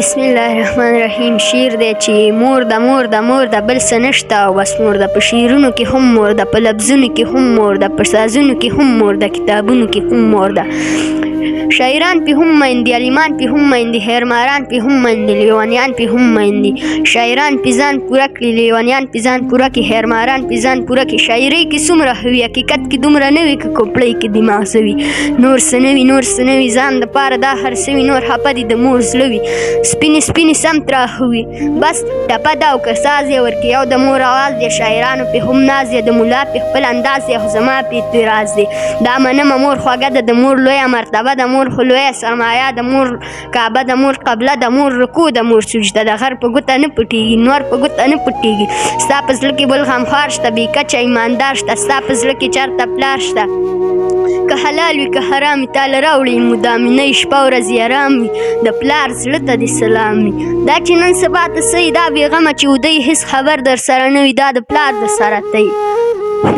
بسم الله الرحمن الرحیم. شعر دی چې مور ده مور ده مور ده بل څه نشته او بس مور ده. په شعرونو کې هم مور ده، په لفظونو کې هم مور ده، په سازونو کې هم مور ده، کتابونو کې هم مور ده. شاعران پې هم میندي، علیمان پې هم میندي، هیرماران پې هم میندي، لیونیان پې هم میندي. شاعران پې ځان پوره کړي، لیونیان پې ځان پوره کړي، هیرماران پې ځان پوره کړي. شاعرۍ کې څومره ښه وي، حقیقت کې دومره نه وي که کوپړۍ کې دماغ څه وي. نور څه نه وي، نور څه نه وي، ځان دپاره دا هر څه وي، نور خفه دي د مور زړه وي. سپینې سپینې سم تراښه وي، بس ټپه ده او که ساز یې ورکړي او د مور اواز دی. شاعرانو پې هم ناز دی، د ملا پې خپل انداز دی، خو زما پې اعتراض دی. دا منمه مور خوږه ده، د مور لویه مرتبه ده، مور خو لویه سرمایه، د مور کعبه، د مور قبله، د مور رکوع، د مور سجده. د غر په ګوته نه پټېږي، نور په ګوته نه پټېږي. ستا په زړه کې بل غمخوار شته، بې کچه ایماندار شته. ستا په زړه کې چېرته پلار شته، که حلال وي که حرام وي، تاله راوړي مدام وي، نه یې شپه ورځ ارام وي. د پلار زړه ته دې سلام وي. دا چې نن سبا ته څه دا بېغمه چې ودی هېڅ خبر در سره نه وي، دا د پلار د سره تی.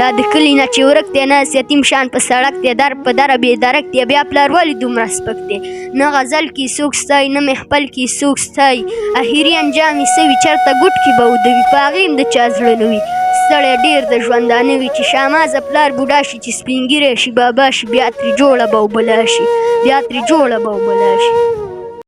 دا د کلي نه چې ورک دی، نه یتیم شان په سړک دی، در په دره بې درک دی. بیا پلار ولې دومره سپک دی؟ نه غزل کې څوک ستایي، نه محفل کې څوک ستایي. اخري انجام یې څه وي، چېرته ګوټ کې به ودوي، په هغې هم د چا زړه نه وي. ستړی ډېر د ژوندانه وي، چې شامازه پلار بوډا شي، چې سپین ږیری شي بابا شي، بیا ترې جوړه به وبلا شي، بیا ترې جوړه به وبلا شي.